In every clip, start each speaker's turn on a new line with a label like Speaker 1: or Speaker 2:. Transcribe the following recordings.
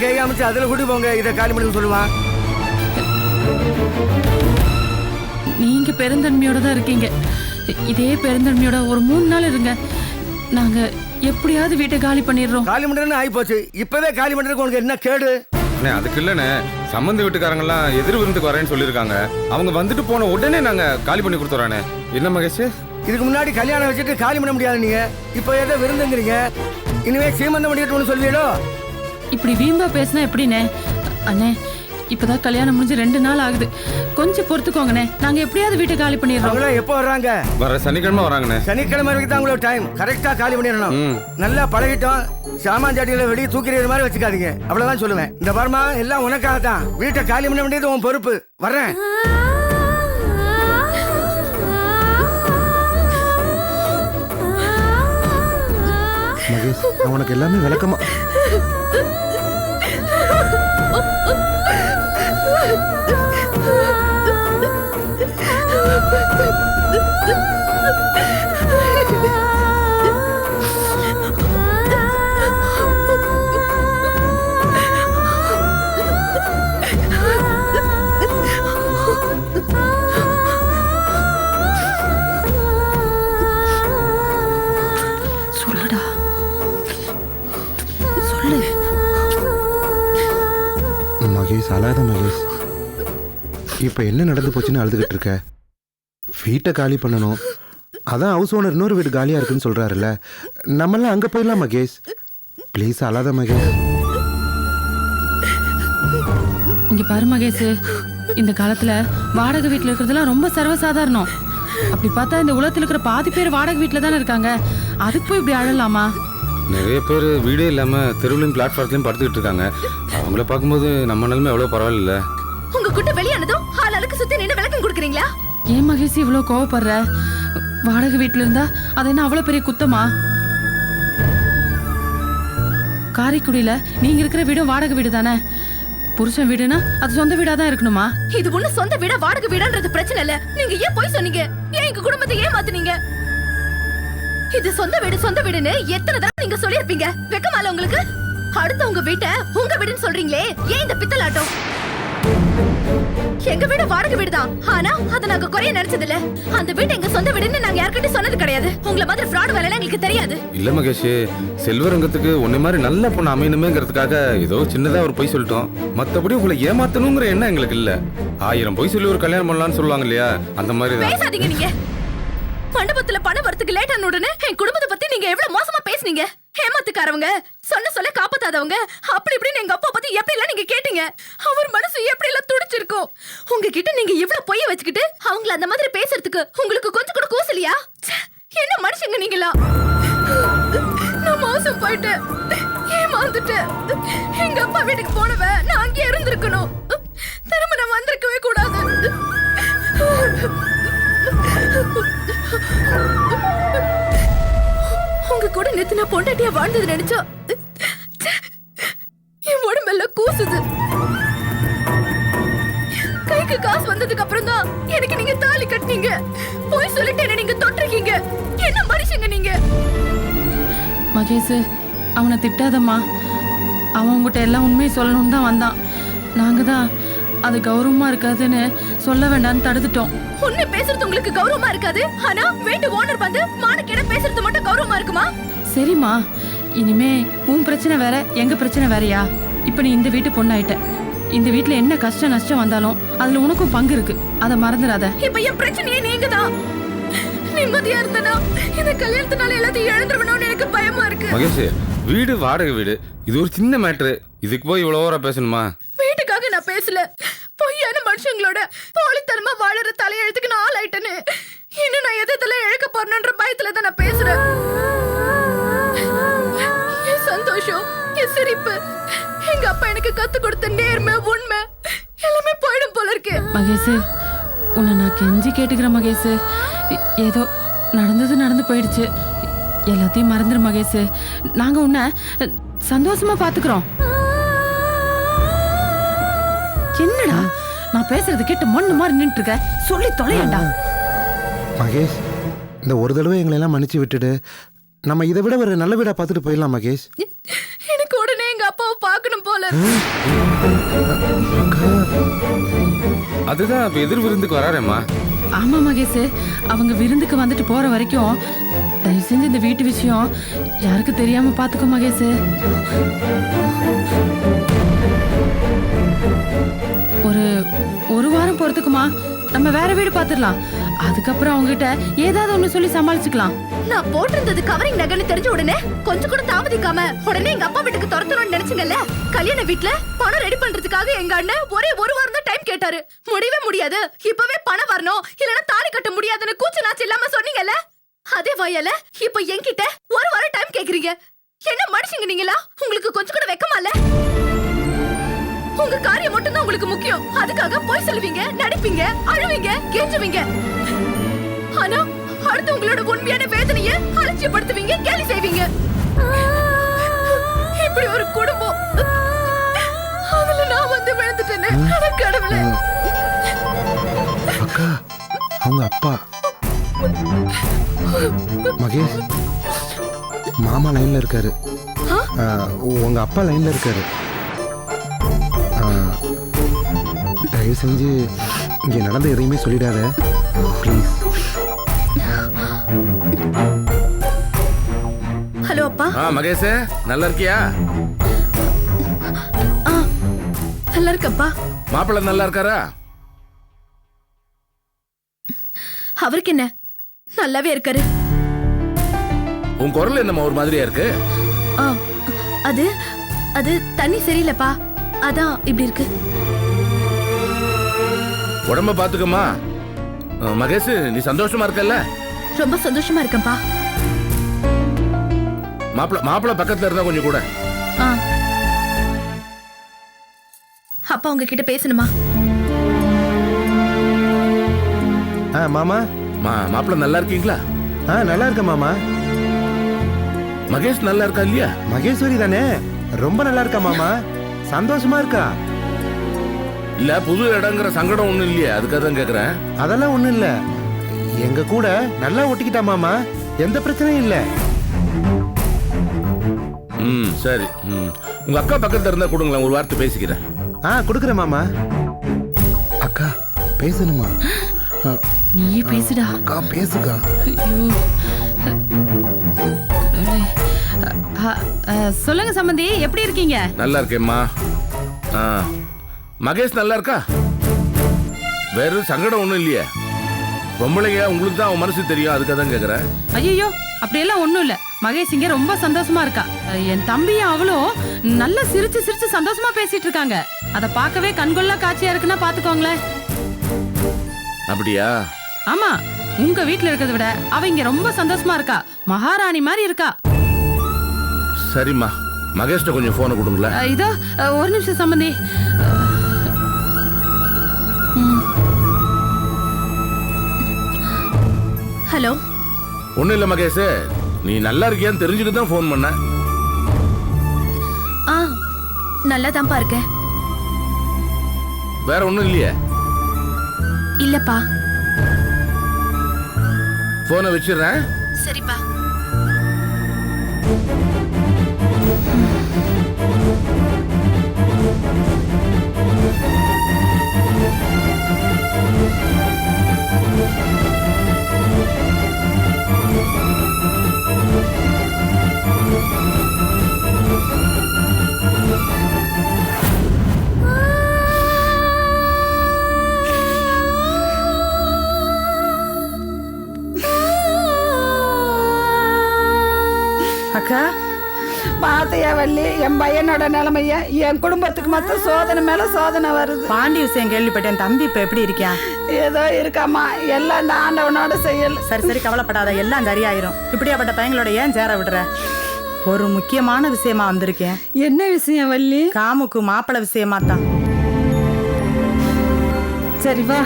Speaker 1: கை காமிச்சு அதுல கூட்டி போங்க, இதை காலி பண்ணி சொல்லுவான்.
Speaker 2: நீங்க பெருந்தன்மையோட தான் இருக்கீங்க. இதே பெருந்தன்மையோட ஒரு 3 நாள் இருங்க. நாங்க எப்படியாவது வீட்டை காலி பண்ணிடுறோம்.
Speaker 1: காலி பண்றதுன்னு ஆகி போச்சு. இப்பவே காலி பண்றதுக்கு உனக்கு என்ன கேடு?
Speaker 3: அதுக்கு இல்லண்ணே, சம்பந்த வீட்டுக்காரங்கெல்லாம் எதிர் விருந்துக்கு வரேன்னு சொல்லியிருக்காங்க. அவங்க வந்துட்டு போன உடனே நாங்க காலி பண்ணி கொடுத்துறோண்ணே. என்ன மகேஷ்,
Speaker 1: இதுக்கு முன்னாடி கல்யாணம் வச்சுட்டு காலி பண்ண முடியாது நீங்க. இப்போ ஏதோ விருந்துங்கிறீங்க, இனிமே சீமந்தம் பண்ணிட்டு சொல்வீடோ?
Speaker 2: இப்படி வீம்பா பேசினா எப்படிண்ணே? அண்ணே, இப்பதான் கல்யாணம் முடிஞ்சு 2 நாள் ஆகுது. கொஞ்சம் பொறுத்துக்கோங்கண்ணே. நாங்க எப்படியாவது வீட்டை காலி பண்ணிடுறோம்.
Speaker 1: அவங்கள எப்போ வர்றாங்க?
Speaker 3: வர சனிக்கிழமை வராங்கண்ணே.
Speaker 1: சனிக்கிழமை வரைக்கும் தான் உங்களோட டைம். கரெக்டா காலி பண்ணிடணும். நல்லா பழகிட்டோம். சாமான் ஜாட்டிகளை வெளியே தூக்கிற மாதிரி வச்சுக்காதீங்க, அவ்வளவுதான் சொல்லுவேன். இந்த பர்மா எல்லாம் உனக்காக தான். வீட்டை காலி பண்ண வேண்டியது உன் பொறுப்பு. வர்றேன்.
Speaker 4: மகேஷ், அவனுக்கு எல்லாமே விளக்கமா.
Speaker 2: சொல்லுடா, சொல்லு.
Speaker 4: மகேஷ் அழாத மகேஷ். இப்ப என்ன நடந்து போச்சுன்னு அழுதுகிட்டு இருக்க? வீட்டை காலி பண்ணணும். அதான் ஹவுஸ் ஓனர் இன்னொரு வீடு காலியா இருக்குன்னு சொல்றாருல்ல, நம்மளாம் அங்க போயிடலாம் மகேஷ். ப்ளீஸ் அழாத மகேஷ்.
Speaker 2: இங்க பாரு மகேஷ், இந்த காலத்துல வாடகை வீட்டுல இருக்கிறதெல்லாம் ரொம்ப சர்வசாதாரணம். அப்படி பார்த்தா இந்த உலகத்துல இருக்கிற பாதி பேர் வாடகை வீட்டுல தானே இருக்காங்க. அதுக்கு போய் இப்படி அழலாமா?
Speaker 3: நிறைய பேர் வீடே இல்லாம தெருவிலையும் பிளாட்ஃபார்ம்லயும் படுத்துக்கிட்டு இருக்காங்க. அவங்கள பார்க்கும்போது நம்ம நிலைமை எவ்வளவு பரவாயில்ல.
Speaker 5: உங்க குட்ட வெளியானதும் ஆளாளுக்கு சுத்தி நின்னு விளக்கம் கொடுக்குறீங்களா?
Speaker 2: ஏன் மகேஷ் இவ்வளவு கோவப்படுற? வாடகை வீட்டுல இருந்தா அது என்ன அவ்வளவு பெரிய குத்தமா? காரைக்குடியில நீங்க இருக்கிற வீடும் வாடகை வீடு தானே. புருஷன் வீடுனா அது சொந்த வீடா தான் இருக்கணுமா?
Speaker 5: இது ஒண்ணு சொந்த வீடா வாடகை வீடான்றது பிரச்சனை இல்ல. நீங்க ஏன் போய் சொன்னீங்க? ஏன் எங்க குடும்பத்தை ஏமாத்துனீங்க? இது சொந்த வீடுன்னு எத்தனை தடவை நீங்க சொல்லிருப்பீங்க? வெக்கமால உங்களுக்கு? அடுத்த உங்க வீட்டை உங்க வீடுன்னு சொல்றீங்களே, ஏன் இந்த பித்தலாட்டம்? எங்க வீடு வாடகை வீடுதான், ஆனா அதை நாங்க குறைய நினைச்சது இல்ல. அந்த வீடு எங்க சொந்த வீடுன்னு நாங்க யார்கிட்ட சொன்னது கிடையாது. உங்களை மாதிரி ஃப்ராட் வேலை எங்களுக்கு தெரியாது.
Speaker 3: இல்ல மகேஷ், செல்வரங்கத்துக்கு உன்னை மாதிரி நல்ல பொண்ணு அமையணுமேங்கிறதுக்காக ஏதோ சின்னதா ஒரு பொய் சொல்லிட்டோம். மத்தபடி உங்களை ஏமாத்தணுங்கிற எண்ணம் எங்களுக்கு இல்ல. 1000 பொய் சொல்லி ஒரு கல்யாணம் பண்ணலாம்னு சொல்லுவாங்க இல்லையா, அந்த மாதிரி தான்.
Speaker 5: பேசாதீங்க நீங்க. மண்டபத்துல பணம் வரத்துக்கு லேட் ஆன உடனே என் குடும்பத்தை பத்தி நீங்க எவ்வளவு மோசமா பேசுனீங்க. ஏமாத்துக்காரவங்க, சொன்ன சொல்ல காப்பாத்தாதவங்க, அப்படி இப்படின்னு எங்க அப்பா பத்தி எப்படி எல்லாம் நீங்க கேட்டீங்க. அவர் மனசு எப்படி எல்லாம் துடிச்சிருக்கும். உங்ககிட்ட நீங்க இவ்வளவு பொய்ய வச்சுக்கிட்டு அவங்கள அந்த மாதிரி பேசுறதுக்கு உங்களுக்கு கொஞ்சம் கூட கூசலியா? என்ன மனுஷங்க நீங்களா? நான் மோசம் போயிட்டேன், ஏமாந்துட்டேன். எங்க அப்பா வீட்டுக்கு போனவ நான் அங்கே இருந்திருக்கணும். திரும்ப நான் வந்திருக்கவே கூடாது. உங்க கூட நேத்து நான் பொண்டாட்டியா வாழ்ந்தது நினைச்சா என் உடம்பெல்லாம் கூசுது. கைக்கு காசு வந்ததுக்கு அப்புறம் தான் எனக்கு நீங்க தாலி கட்டினீங்க. போய் சொல்லிட்டு என்ன நீங்க தொட்டிருக்கீங்க. என்ன மனுஷங்க நீங்க?
Speaker 2: மகேஷ், அவனை திட்டாதம்மா. அவன் உங்ககிட்ட எல்லாம் உண்மையை சொல்லணும்னு தான் வந்தான். நாங்க தான் அது கௌரவமா இருக்காதுன்னு சொல்ல வேண்டாம்னு தடுத்துட்டோம்.
Speaker 5: உன்னை பேசுறது உங்களுக்கு கௌரவமா இருக்காது, ஆனா வீட்டு ஓனர் வந்து மானக்கேட பேசுறது மட்டும் கௌரவமா இருக்குமா?
Speaker 2: சரிம்மா, இனிமே உன் பிரச்சனை வேற எங்க பிரச்சனை வேறயா? இப்ப நீ இந்த வீட்டு பொண்ணாயிட்ட. இந்த வீட்டுல என்ன கஷ்டம் நஷ்டம் வந்தாலும் அதுல உனக்கும் பங்கு இருக்கு, அதை மறந்துடாத.
Speaker 5: இப்ப என் பிரச்சனையே நீங்க தான். நிம்மதியா இருந்தனா இந்த கல்யாணத்தினால எல்லாத்தையும் இழந்துருவணும்னு எனக்கு பயமா இருக்கு.
Speaker 3: மகேஷ், வீடு வாடகை வீடு, இது ஒரு சின்ன மேட்ரு. இதுக்கு போய் இவ்வளவு ஓவரா பேசணுமா?
Speaker 5: வீட்டுக்காக நான் பேசல, பொய்யான மனுஷங்களோட போலித்தனமா வாழற தலையெழுத்துக்கு நான் ஆளாயிட்டேன்னு இன்னும் நான் எதெல்லாம் இழக்க போறேன்ற பயத்துல தான் நான் பேசுறேன். என் சந்தோஷம், என் சிரிப்பு, எங்க அப்பா எனக்கு கத்து கொடுத்த நேர்மை உண்மை எல்லாமே போயிடும் போல இருக்கு.
Speaker 2: மகேஷ், உன்னை நான் கெஞ்சி கேட்டுக்கிறேன் மகேஷ். ஏதோ நடந்து போயிடுச்சு, எல்லாத்தையும் மறந்துரு மகேஷ். நாங்க உன்னை சந்தோஷமா பாத்துக்கிறோம். என்னடா நான் பேசுறது கேட்டு மண்ணு மாதிரி நின்று இருக்க? சொல்லி தொலையண்டா.
Speaker 4: மகேஷ், இந்த ஒரு தடவை எங்களை எல்லாம் மன்னிச்சு விட்டுடு. நம்ம இதை விட ஒரு நல்ல வீடா பார்த்துட்டு போயிடலாம் மகேஷ்.
Speaker 5: எனக்கு உடனே எங்க அப்பாவை பார்க்கணும் போல.
Speaker 3: அதுதான் இப்ப எதிர் விருந்துக்கு வராரேம்மா.
Speaker 2: ஆமா மகேஷ், அவங்க விருந்துக்கு வந்துட்டு போற வரைக்கும் தயவு செஞ்சு இந்த வீட்டு விஷயம் யாருக்கு தெரியாம பாத்துக்கோ மகேஷ். ஒரு வாரம் போறதுக்குமா நம்ம வேற வீடு பாத்துடலாம். அதுக்கப்புறம் அவங்ககிட்ட ஏதாவது ஒண்ணு சொல்லி சமாளிச்சுக்கலாம்.
Speaker 5: நான் போட்டிருந்தது கவரிங் நகைன்னு தெரிஞ்ச உடனே கொஞ்சம் கூட தாமதிக்காம உடனே எங்க அப்பா வீட்டுக்கு துரத்தணும்னு நினைச்சீங்கல்ல. கல்யாண வீட்டுல பணம் ரெடி பண்றதுக்காக எங்க அண்ணன் ஒரே ஒரு வாரம் தான் டைம் கேட்டாரு. முடியவே முடியாது, இப்பவே பணம் வரணும், இல்லனா தாலி கட்ட முடியாதுன்னு கூச்சு நாச்சு இல்லாம சொன்னீங்கல்ல. அதே வயல இப்ப என்கிட்ட ஒரு வாரம் டைம் கேக்குறீங்க. என்ன மனுஷங்க நீங்களா? உங்களுக்கு கொஞ்சம் கூட வெக்கமா இல்ல? உங்க காரியம் மட்டும் தான் உங்களுக்கு முக்கியம். அதுக்காக போய் சொல்லுவீங்க, நடிப்பீங்க, அழுவீங்க, கெஞ்சுவீங்க. ஆனா அடுத்து உங்களோட உண்மையான வேதனையை அலட்சியப்படுத்துவீங்க, கேலி செய்வீங்க. இப்படி ஒரு குடும்பம், அதுல நான் வந்து விழுந்துட்டேனே கடவுளே.
Speaker 4: அக்கா, அவங்க அப்பா மகேஷ் மாமா லைன்ல இருக்காரு. உங்க அப்பா லைன்ல இருக்காரு. தயவு செஞ்சு இங்க நடந்த எதையுமே சொல்லிடாத ப்ளீஸ்.
Speaker 5: ஹலோ அப்பா.
Speaker 3: மகேஷ் நல்லா இருக்கியா?
Speaker 5: நல்லா இருக்கப்பா.
Speaker 3: மாப்பிள்ளை நல்லா இருக்காரா?
Speaker 5: அவருக்கு என்ன, நல்லாவே இருக்காரு.
Speaker 3: உன் குரல் என்னமா ஒரு மாதிரியா இருக்கு?
Speaker 5: அது அது தண்ணி சரியில்லைப்பா, அதான் இப்படி இருக்கு.
Speaker 3: உடம்ப பாத்துக்கமா. மகேஷ் நீ சந்தோஷமா இருக்கல்ல?
Speaker 5: ரொம்ப சந்தோஷமா இருக்கேன்ப்பா.
Speaker 3: மாப்பிள்ள பக்கத்துல இருந்தா கொஞ்சம் கூட.
Speaker 5: அப்பா உங்ககிட்ட பேசணுமா?
Speaker 4: மாமா.
Speaker 3: மாப்பிள்ள நல்லா இருக்கீங்களா?
Speaker 4: நல்லா இருக்க மாமா.
Speaker 3: மகேஷ் நல்லா இருக்கா இல்லையா?
Speaker 4: மகேஸ்வரி தானே, ரொம்ப நல்லா இருக்கா மாமா. சந்தோஷமா இருக்கா.
Speaker 3: இல்ல புது இடங்கிற சங்கடம் ஒண்ணும் இல்லையா? அதுக்காக தான் கேக்குறேன்.
Speaker 4: அதெல்லாம் ஒண்ணும் இல்ல, எங்க கூட நல்லா ஒட்டிக்கிட்டா மாமா, எந்த பிரச்சனையும் இல்ல.
Speaker 3: சரி. உங்க அக்கா பக்கத்துல இருந்தா கொடுங்களேன், ஒரு வார்த்தை பேசிக்கிறேன்.
Speaker 4: கொடுக்குறேன் மாமா. அக்கா பேசணுமா?
Speaker 2: நீயே பேசுடா.
Speaker 4: அக்கா பேசுக்கா.
Speaker 2: சொல்லுங்க சம்பந்தி, எப்படி இருக்கீங்க?
Speaker 3: நல்லா இருக்கேம்மா. மகேஷ் நல்லா இருக்கா? வேற சங்கடம் ஒண்ணும் இல்லையே? பொம்பளைங்க உங்களுக்கு தான் அவன் மனசு தெரியும், அதுக்காக தான் கேக்குறேன்.
Speaker 2: ஐயோ அப்படியெல்லாம் ஒண்ணும் இல்ல. மகேஷ் இங்க ரொம்ப சந்தோஷமா இருக்கா. என் தம்பியும் அவளும் நல்லா சிரிச்சு சிரிச்சு சந்தோஷமா பேசிட்டு இருக்காங்க. அத பார்க்கவே கண்கொள்ளா காட்சியா இருக்குன்னா பாத்துக்கோங்களேன்.
Speaker 3: அப்படியா?
Speaker 2: ஆமா, உங்க வீட்டுல இருக்கிறத விட அவ இங்க ரொம்ப சந்தோஷமா இருக்கா. மகாராணி மாதிரி இருக்கா.
Speaker 3: சரிம்மா, மகேஷ்ட கொஞ்சம் போனை கொடுங்களேன்.
Speaker 2: இதோ ஒரு நிமிஷம் சம்பந்தி.
Speaker 5: ஹலோ.
Speaker 3: ஒண்ணும் இல்ல மகேஷ், நீ நல்லா இருக்கியான்னு தெரிஞ்சுட்டு தான் போன் பண்ண.
Speaker 5: நல்லா தான்ப்பா இருக்கேன்.
Speaker 3: வேற ஒண்ணும் இல்லையே?
Speaker 5: இல்லப்பா.
Speaker 3: போனை வச்சிடுறேன்.
Speaker 5: சரிப்பா.
Speaker 6: அக்கா பாத்தையா வள்ளி, என் பையனோட நிலைமைய, என் குடும்பத்துக்கு மட்டும் சோதனை மேல சோதனை வருது.
Speaker 7: பாண்டி விஷயம் கேள்விப்பட்டேன். தம்பி இப்ப எப்படி இருக்கான்?
Speaker 6: ஏதோ இருக்காமா, எல்லாம் இந்த ஆண்டவனோட செயல்.
Speaker 7: சரி சரி, கவலைப்படாத, எல்லாம் சரியாயிரும். இப்படியாப்பட்ட பையங்களோட ஏன் சேர விடுற? ஒரு முக்கியமான விஷயமா வந்திருக்கேன்.
Speaker 6: என்ன விஷயம் வள்ளி?
Speaker 7: காமுக்கு மாப்பிள்ளை விஷயமா தான்.
Speaker 6: சரி வா.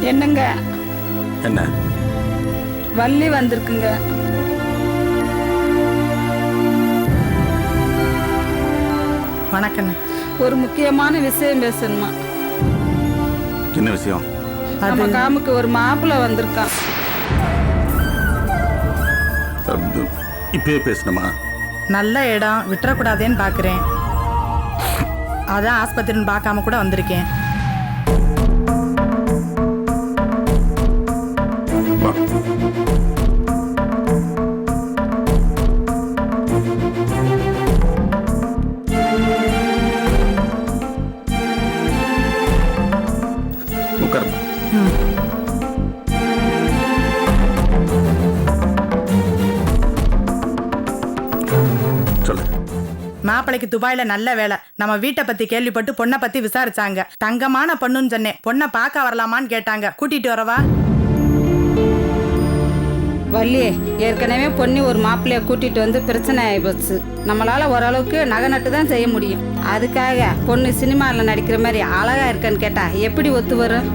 Speaker 6: என்னங்க?
Speaker 3: என்ன?
Speaker 6: வள்ளி வந்திருக்குங்க.
Speaker 7: வணக்கம்.
Speaker 6: ஒரு முக்கியமான விஷயம் பேசணுமா?
Speaker 8: என்ன விஷயம்?
Speaker 6: நம்ம காமுக்கு ஒரு மாப்பிள்ளை வந்திருக்கான்.
Speaker 8: இப்பயே பேசணுமா?
Speaker 7: நல்ல இடம் விட்டுறக்கூடாதேன்னு பார்க்குறேன். அதான் ஆஸ்பத்திரின்னு பார்க்காம கூட வந்திருக்கேன்.
Speaker 8: வா. உட்காரு. சொல்லு.
Speaker 7: மாப்பிளைக்கு துபாயில நல்ல வேலை. நம்ம வீட்டை பத்தி கேள்விப்பட்டு பொண்ணை பத்தி விசாரிச்சாங்க. தங்கமான பொண்ணுன்னு சொன்னேன். பொண்ணை பார்க்க வரலாமான்னு கேட்டாங்க. கூட்டிட்டு வரவா?
Speaker 6: வள்ளி, ஏற்கனவே பொண்ணு ஒரு மாப்பிள்ளைய கூட்டிட்டு வந்து பிரச்சனை ஆயிப்போச்சு. நம்மளால ஓரளவுக்கு நகை நட்டு தான் செய்ய முடியும். அதுக்காக பொண்ணு சினிமாவில் நடிக்கிற மாதிரி அழகா இருக்கன்னு கேட்டா எப்படி ஒத்து வரும்?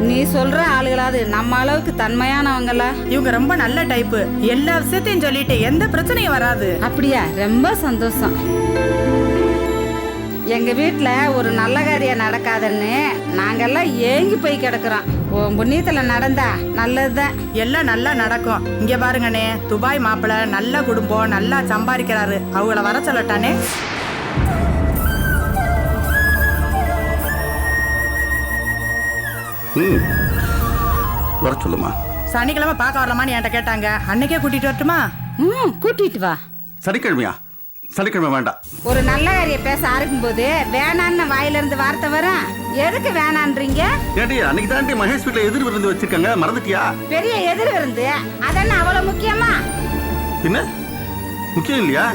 Speaker 6: நீ சொல்ற ஆளுகளாவது நம்ம அளவுக்கு தன்மையானவங்களா?
Speaker 7: இவங்க ரொம்ப நல்ல டைப்பு. எல்லா விஷயத்தையும் சொல்லிட்டு எந்த பிரச்சனையும் வராது.
Speaker 6: அப்படியா? ரொம்ப சந்தோஷம். எங்க வீட்டுல ஒரு நல்ல காரியம் நடக்காதுன்னு நாங்கெல்லாம் ஏங்கி போய் கிடக்குறோம். உன் புண்ணியத்துல நடந்தா நல்லதுதான்.
Speaker 7: எல்லாம் நல்லா நடக்கும். இங்க பாருங்கண்ணே, துபாய் மாப்பிள்ளை நல்ல குடும்பம், நல்லா சம்பாதிக்கிறாரு. அவங்கள வர சொல்லட்டானே.
Speaker 8: வர சொல்லுமா.
Speaker 7: சனிக்கிழமை பார்க்க வரலாமான்னு என்கிட்ட கேட்டாங்க. அன்னைக்கே கூட்டிட்டு வரட்டுமா?
Speaker 6: கூட்டிட்டு வா.
Speaker 8: சனிக்கிழமையா? சனிக்கிழமை வேண்டாம்.
Speaker 6: ஒரு நல்ல காரியம் பேச ஆரம்பிக்கும் போது வேணான்னு வாயில இருந்து வார்த்தை வரும். எதுக்கு வேணான்றீங்க?
Speaker 8: ஏடி, அன்னைக்கு தாண்டி மகேஷ் வீட்டுல எதிர் விருந்து வச்சிருக்காங்க, மறந்துட்டியா?
Speaker 6: பெரிய எதிர் விருந்து அதென்ன அவ்வளவு முக்கியமா?
Speaker 8: பின்ன முக்கியம் இல்லையா?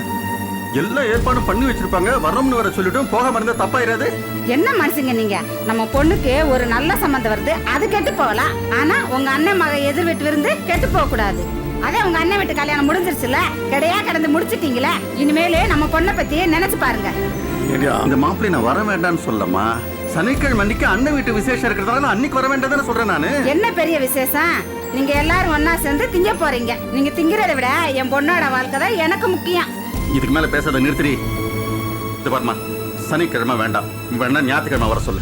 Speaker 8: எல்லா ஏற்பாடும் பண்ணி வச்சிருப்பாங்க. வரோம்னு வர சொல்லிட்டும் போகாம இருந்தா தப்பாயிராது?
Speaker 6: என்ன மனுஷங்க நீங்க? நம்ம பொண்ணுக்கு ஒரு நல்ல சம்பந்தம் வருது, அது கெட்டு போகலாம். ஆனா உங்க அண்ணன் மக எதிர் வீட்டு விருந்து கெட்டு போக கூடாது. அதே உங்க அண்ணன் வீட்டு கல்யாணம் முடிஞ்சிருச்சுல, கிடையா கடந்து முடிச்சிட்டீங்களே. இனிமேலே நம்ம பொண்ணை பத்தி நினைச்சு பாருங்க.
Speaker 8: அந்த மாப்பிள்ளை நான் வர வேண்டாம்னு சொல்லமா. சனிக்கிழமை அன்னைக்கு அண்ணன் வீட்டு விசேஷம் இருக்கிறதால அன்னைக்கு வர வேண்டாம் சொல்றேன் நானு.
Speaker 6: என்ன பெரிய விசேஷம்? நீங்க எல்லாரும் ஒன்னா சேர்ந்து திங்க போறீங்க. நீங்க திங்கிறத விட என் பொண்ணோட வாழ்க்கை தான் எனக்கு முக்கியம்.
Speaker 8: இதுக்கு மேல பேசாத, நிறுத்தி. இது பாருமா, சனிக்கிழமை வேண்டாம், வேணா ஞாயிற்றுக்கிழமை வர சொல்லு.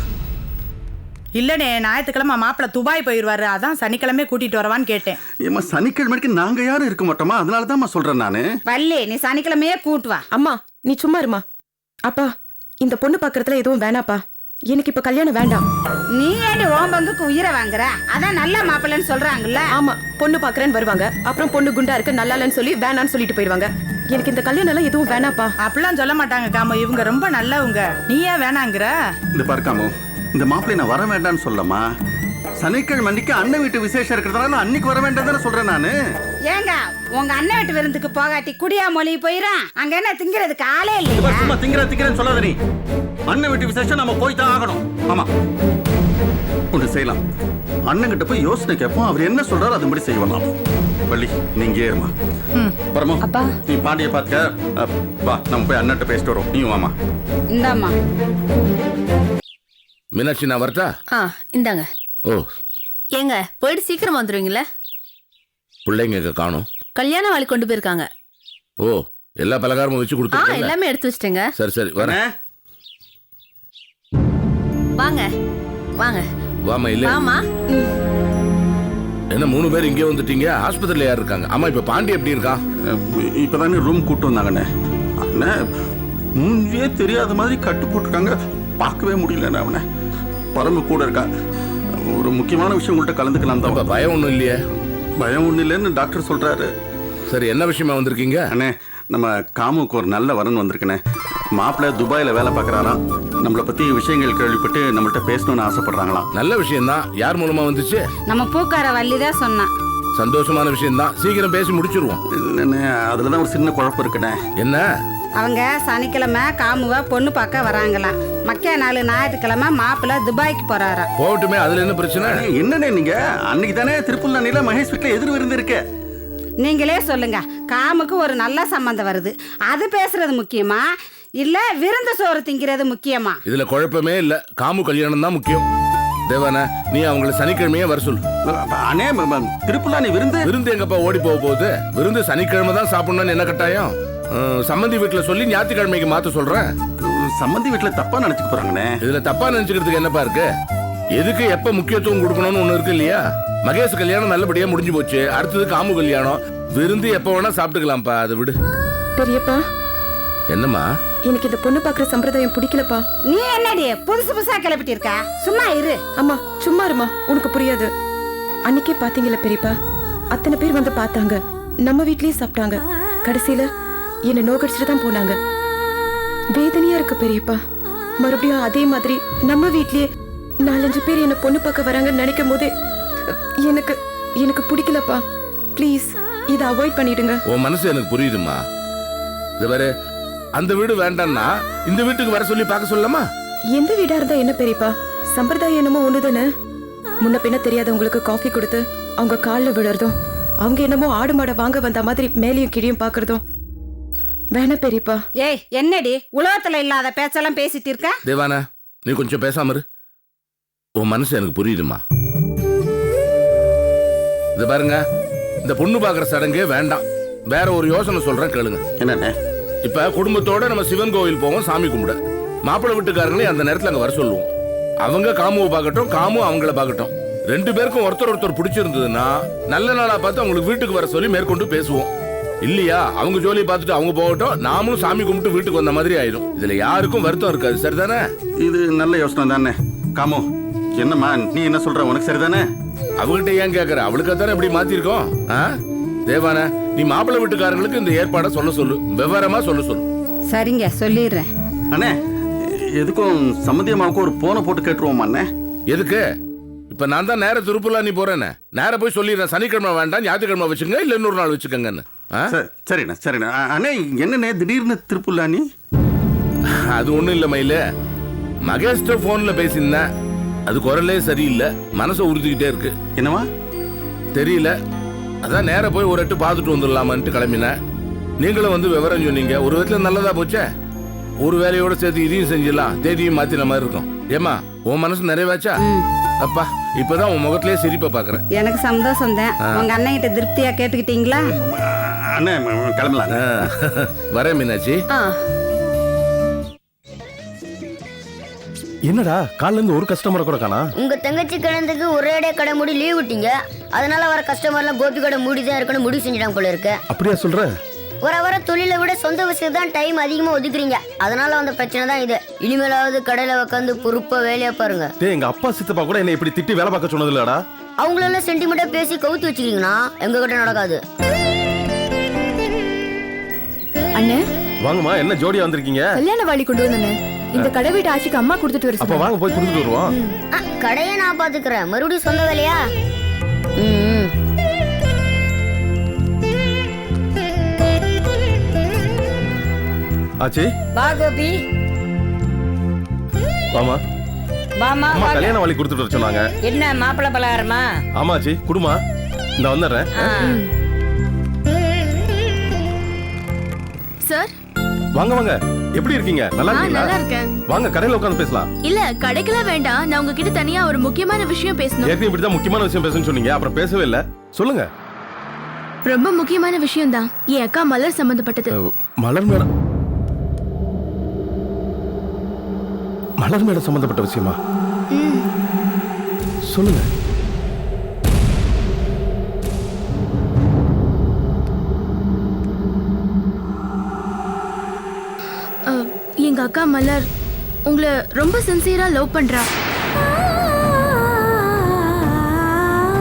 Speaker 7: இல்லனே, ஞாயிற்றுக்கிழமை மாப்பிள்ளை துபாய் போயிடுவாரு. அதான் சனிக்கிழமை கூட்டிட்டு வரவான்னு கேட்டேன்.
Speaker 8: ஏமா, சனிக்கிழமைக்கு நாங்க யாரும் இருக்க மாட்டோமா? அதனாலதான் சொல்றேன் நானு.
Speaker 6: வள்ளி, நீ சனிக்கிழமையே கூட்டு வா.
Speaker 9: அம்மா, நீ சும்மா இருமா. அப்பா, இந்த பொண்ணு பாக்குறதுல எதுவும் வேணாப்பா. எனக்கு இப்ப கல்யாணம் வேண்டாம்.
Speaker 6: நீ ஏடி உன் பங்குக்கு உயிரை வாங்குற? அதான் நல்ல மாப்பிள்ளைன்னு சொல்றாங்கல்ல.
Speaker 9: ஆமா, பொண்ணு பாக்குறேன்னு வருவாங்க. அப்புறம் பொண்ணு குண்டா இருக்கு, நல்லா இல்லைன்னு சொல்லி வேணான்னு சொல்லிட்டு போயிடுவாங்க. எனக்கு இந்த கல்யாணம் எல்லாம் எதுவும் வேணாப்பா.
Speaker 7: அப்படிலாம் சொல்ல மாட்டாங்க காமு. இவங்க ரொம்ப நல்லவங்க. நீ ஏன் வேணாங்கிற?
Speaker 8: இந்த பார்க்காமோ, இந்த மாப்பிள்ளை நான் வர வேண்டாம்னு சொல்லமா. சனிக்கிழமை அன்னைக்கு அண்ணன் வீட்டு விசேஷம் இருக்கிறதால அன்னைக்கு வர வேண்டாம் தானே சொல்றேன் நானு.
Speaker 6: ஏங்க, உங்க அண்ணன் வீட்டு விருந்துக்கு போகாட்டி குடியா மொழி போயிடும். அங்க என்ன திங்கிறதுக்கு ஆளே இல்லையா?
Speaker 8: சும்மா திங்கிறேன்னு சொல்லாத நீ. அண்ணன் வீட்டு விசேஷம் நம்ம போய் தான் ஆகணும். ஆமா, ஒன்று செய்யலாம். அண்ணன் கிட்ட போய் யோசனை கேட்போம். அவர் என்ன சொல்றாரு அதுபடி செய்யலாம். வள்ளி, நீங்க ஏறுமா. பரமா, நீ பாண்டிய பாத்துக்க. வா, நம்ம போய் அண்ணன்ட்ட பேசிட்டு வரோம். நீ வாமா.
Speaker 6: இந்தாம்மா.
Speaker 3: மீனாட்சி, நான் வரட்டா?
Speaker 5: இந்தாங்க.
Speaker 3: ஓ,
Speaker 5: ஏங்க, போயிட்டு சீக்கிரம் வந்துருவீங்களே?
Speaker 3: பிள்ளைங்க காணும்.
Speaker 5: கல்யாண வாளி கொண்டு போயிருக்காங்க.
Speaker 3: ஓ, எல்லா பலகாரமும் வச்சு கொடுத்து
Speaker 5: எல்லாமே எடுத்து வச்சிட்டேங்க.
Speaker 3: சரி சரி, வரேன்.
Speaker 5: வாங்க வாங்க.
Speaker 3: வாமா. இல்ல
Speaker 5: வாமா.
Speaker 3: என்ன 3 பேர் இங்கே வந்துட்டீங்க? ஆஸ்பத்திரியில யார் இருக்காங்க? ஆமா, இப்ப பாண்டி எப்படி இருக்கான்?
Speaker 8: இப்பதானே ரூம் கூட்டு வந்தாங்கண்ணே. அண்ணன் மூஞ்சியே தெரியாத மாதிரி கட்டு போட்டுருக்காங்க. பார்க்கவே முடியல. அவனை பரம்பு கூட இருக்கா. ஒரு முக்கியமான விஷயம் உங்கள்கிட்ட கலந்துக்கலாம் தான்.
Speaker 3: பயம் ஒன்றும் இல்லையே?
Speaker 8: பயம் ஒன்றும் இல்லைன்னு டாக்டர் சொல்றாரு.
Speaker 3: சரி, என்ன விஷயமா வந்திருக்கீங்க?
Speaker 8: அண்ணே, நம்ம காமுக்கு ஒரு நல்ல வரன் வந்திருக்குண்ணே. மாப்பிள்ளை துபாயில வேலை பார்க்கறாராம். நம்மளை பத்தி விஷயங்கள் கேள்விப்பட்டு நம்மள்ட்ட பேசணும்னு ஆசைப்படுறாங்களாம்.
Speaker 3: நல்ல விஷயம் தான். யார் மூலமா வந்துச்சு?
Speaker 6: நம்ம பூக்கார வள்ளி தான் சொன்னா.
Speaker 3: சந்தோஷமான விஷயம் தான். சீக்கிரம் பேசி முடிச்சிருவோம்.
Speaker 8: இல்லைண்ணே, அதுலதான் ஒரு சின்ன குழப்பம் இருக்குண்ணே.
Speaker 3: என்ன?
Speaker 6: அவங்க சனிக்கிழமை காமுவ பொண்ணு பார்க்க வராங்களாம். மக்கா நாள் ஞாயிற்றுக்கிழமை மாப்பிள்ளை துபாய்க்கு போறாரா.
Speaker 3: போகட்டுமே, அதுல என்ன பிரச்சனை?
Speaker 8: என்னண்ணே நீங்க அன்னைக்கு தானே திருப்புல்லானில மகேஷ் வீட்டுல எதிர் விருந்து இருக்கு.
Speaker 6: நீங்களே சொல்லுங்க, காமுக்கு ஒரு நல்ல சம்பந்தம் வருது, அது பேசுறது முக்கியமா இல்ல விருந்து சோறு திங்கிறது முக்கியமா?
Speaker 3: இதுல குழப்பமே இல்ல. காமு கல்யாணம் தான் முக்கியம். தேவான, நீ அவங்கள சனிக்கிழமையே வர சொல்லு.
Speaker 8: அண்ணே, திருப்புல்லானி விருந்து
Speaker 3: எங்கப்பா ஓடி போக போகுது? விருந்து சனிக்கிழமை தான் சாப்பிடணும்னு என்ன கட்டாயம்? சம்மந்தி வீட்டுல சொல்லி ஞாயிற்றுக்கிழமைக்கு மாத்த சொல்றேன்.
Speaker 8: சம்மந்தி வீட்டுல தப்பா நினைச்சுக்க போறாங்கண்ணே.
Speaker 3: இதுல தப்பா நினைச்சுக்கிறதுக்கு என்னப்பா இருக்கு?
Speaker 10: எதுக்கு எப்ப முக்கியத்துவம் கொடுக்கணும்னு ஒண்ணு இருக்கு இல்லையா? மகேஷ் கல்யாணம் நல்லபடியா முடிஞ்சு போச்சு. அடுத்தது காமு கல்யாணம். விருந்து எப்ப வேணா சாப்பிட்டுக்கலாம்ப்பா. அதை விடு.
Speaker 9: பெரியப்பா,
Speaker 10: என்னம்மா?
Speaker 9: எனக்கு இந்த பொண்ணு பாக்குற சம்பிரதாயம் பிடிக்கலப்பா.
Speaker 6: நீ என்னடி புதுசு புதுசா கிளப்பிட்டு இருக்க? சும்மா இரு.
Speaker 9: அம்மா சும்மா இருமா, உனக்கு புரியாது. அன்னைக்கே பாத்தீங்களா பெரியப்பா, அத்தனை பேர் வந்து பார்த்தாங்க, நம்ம வீட்லயே சாப்பிட்டாங்க. கடைசியில என்ன நோக்கடிச்சுட்டு தான் போனாங்க. வேதனையா இருக்கு பெரியப்பா. மறுபடியும் அதே மாதிரி நம்ம வீட்லயே 4-5 பேர் என்ன பொண்ணு பார்க்க வராங்கன்னு நினைக்கும் போதே எனக்கு எனக்கு பிடிக்கலப்பா. ப்ளீஸ் இதை அவாய்ட் பண்ணிடுங்க.
Speaker 10: உன் மனசு எனக்கு புரியுதுமா. இது வேற, அந்த வீடு வேண்டாம்னா இந்த வீட்டுக்கு வர சொல்லி பார்க்க சொல்லலாமா?
Speaker 9: எந்த வீடா இருந்தா என்ன பெரியப்பா, சம்பிரதாயம் என்னமோ ஒண்ணுதானே. முன்ன பின்ன தெரியாதவங்களுக்கு காஃபி கொடுத்து அவங்க காலில் விழுறதும், அவங்க என்னமோ ஆடு மாடை வாங்க வந்த மாதிரி மேலையும் கீழையும் பாக்குறதும் வேணா பெரியப்பா.
Speaker 6: ஏய் என்னடி உலகத்துல இல்லாத பேச்செல்லாம் பேசிட்டு இருக்க?
Speaker 10: தேவானா, நீ கொஞ்சம் பேசாம இரு. உன் மனசு எனக்கு புரியுதுமா. இது பாருங்க, இந்த பொண்ணு பாக்குற சடங்கே வேண்டாம். வேற ஒரு யோசனை சொல்றேன், கேளுங்க.
Speaker 8: என்னண்ணே?
Speaker 10: இப்ப குடும்பத்தோட நம்ம சிவன் கோவில் போவோம் சாமி கும்பிட. மாப்பிள்ளை வீட்டுக்காரங்களே அந்த நேரத்துல அங்க வர சொல்லுவோம். அவங்க காமுவை பார்க்கட்டும், காமு அவங்கள பார்க்கட்டும். 2 பேருக்கும் ஒருத்தர் பிடிச்சிருந்ததுன்னா நல்ல நாளா பார்த்து அவங்களுக்கு வீட்டுக்கு வர சொல்லி மேற்கொண்டு பேசுவோம். இல்லையா, அவங்க ஜோலியை பார்த்துட்டு அவங்க போகட்டும், நாமளும் சாமி கும்பிட்டு வீட்டுக்கு வந்த மாதிரி ஆயிடும். இதுல யாருக்கும் வருத்தம் இருக்காது. சரிதானே?
Speaker 8: இது நல்ல யோசனை தானே. காமு, என்னம்மா நீ என்ன சொல்ற? உனக்கு சரிதானே?
Speaker 10: அவகிட்ட ஏன் கேக்குற? அவளுக்கு தானே இப்படி மாத்திருக்கோம். தேவான, நீ மாப்பிள்ளை வீட்டுக்காரங்களுக்கு இந்த ஏற்பாடை சொல்ல சொல்லு, விவரமா சொல்ல சொல்லு.
Speaker 6: சரிங்க, சொல்லிடுறேன்.
Speaker 8: அண்ணே, எதுக்கும் சம்மந்தியமாவுக்கு ஒரு போனை போட்டு கேட்டுருவோமா அண்ணே?
Speaker 10: எதுக்கு? இப்ப நான் தான் நேர திருப்புலா நீ போறேன்னு நேர போய் சொல்லிடுறேன். சனிக்கிழமை வேண்டாம், ஞாயிற்றுக்கிழமை வச்சுக்கங்க, இல்ல இன்னொரு நாள் வச்சுக்கங்கன்னு.
Speaker 8: சரிண்ணா சரிண்ணா. அண்ணே, என்னண்ணே திடீர்னு திருப்புல்லானி?
Speaker 10: அது ஒண்ணும் இல்ல மயில, மகேஷ்ட போன்ல பேசியிருந்தேன். அது குரலே சரியில்லை, மனசை உறுத்திக்கிட்டே இருக்கு.
Speaker 8: என்னவா
Speaker 10: தெரியல. அதான் நேர போய் ஒரு எட்டு பார்த்துட்டு வந்துடலாமான்ட்டு கிளம்பினேன். நீங்களும் வந்து விவரம் சொன்னீங்க. ஒரு விதத்துல நல்லதா போச்சே. ஒரு வேலையோட சேர்த்து இதையும் செஞ்சிடலாம், தேதியும் மாத்தின மாதிரி இருக்கும். ஏமா, உன் மனசு நிறைவாச்சா? அப்பா, இப்பதான் உன் முகத்திலே சிரிப்பை பாக்குறேன்.
Speaker 6: எனக்கு சந்தோஷம் தான். உங்க அண்ணன் கிட்ட திருப்தியா கேட்டுக்கிட்டீங்களா?
Speaker 8: அண்ணே, கிளம்பலாம்.
Speaker 10: வரேன் மீனாட்சி.
Speaker 11: என்னடா காலைல இருந்து ஒரு கஸ்டமரை கூட காணா?
Speaker 12: உங்க தங்கச்சி கிழந்துக்கு ஒரே கடை மூடி லீவ் விட்டீங்க. அதனால வர கஸ்டமர்லாம் கோபி கடை மூடி தான் இருக்கணும் முடிவு செஞ்சிட்டாங்க போல இருக்கு.
Speaker 11: அப்படியா சொல்ற?
Speaker 12: வர தொழிலை விட சொந்த விஷயம் தான் டைம் அதிகமா ஒதுக்குறீங்க. அதனால வந்த பிரச்சனை தான் இது. இனிமேலாவது கடையில உட்காந்து பொறுப்பா வேலையா பாருங்க.
Speaker 11: டேய், எங்க அப்பா சித்தப்பா கூட என்ன இப்படி திட்டி வேலை பார்க்க சொன்னது இல்லடா.
Speaker 12: அவங்களெல்லாம் சென்டிமெண்டா பேசி கவுத்து வச்சுக்கிறீங்கன்னா எங்க கிட்ட நடக்காது.
Speaker 9: அண்ணே,
Speaker 11: வாங்கம்மா, என்ன ஜோடியா வந்திருக்கீங்க?
Speaker 9: கல்யாண வாளி கொண்டு வந்தனே. இந்த கடை வீட்டு ஆட்சிக்கு அம்மா கொடுத்துட்டு வர.
Speaker 11: அப்ப வாங்க போய் கொடுத்துட்டு வருவோம்.
Speaker 12: கடையை நான் பாத்துக்கிறேன். மறுபடியும் சொந்த வேலையா?
Speaker 11: ஆச்சி,
Speaker 6: வா கோபி.
Speaker 11: வாமா.
Speaker 6: வாமா.
Speaker 11: அம்மா கல்யாண வாளி கொடுத்துட்டு வர சொன்னாங்க.
Speaker 6: என்ன மாப்பிள்ளை பலகாரமா?
Speaker 11: ஆமாச்சி, குடுமா. இந்த வந்துடுறேன்.
Speaker 5: சார்,
Speaker 11: வாங்க வாங்க. எப்படி இருக்கீங்க? நல்லா
Speaker 5: நல்லா
Speaker 11: இருக்கீங்களா?
Speaker 5: இருக்கேன்.
Speaker 11: வாங்க, கடையில உட்கார்ந்து பேசலாம்.
Speaker 5: இல்ல, கடைக்கெல்லாம் வேண்டாம். நான் உங்ககிட்ட தனியா ஒரு முக்கியமான விஷயம் பேசணும்.
Speaker 11: ஏற்கனவே இப்படிதான் முக்கியமான விஷயம் பேசணும்னு சொன்னீங்க, அப்புறம் பேசவே இல்ல. சொல்லுங்க.
Speaker 5: ரொம்ப முக்கியமான விஷயம் தான். என் அக்கா மலர் சம்பந்தப்பட்டது.
Speaker 11: மலர் மேடம்? மலர் மேடம் சம்பந்தப்பட்ட விஷயமா? சொல்லுங்க.
Speaker 5: எங்க அக்கா மலர் உங்களை ரொம்ப சின்சியரா லவ் பண்றா.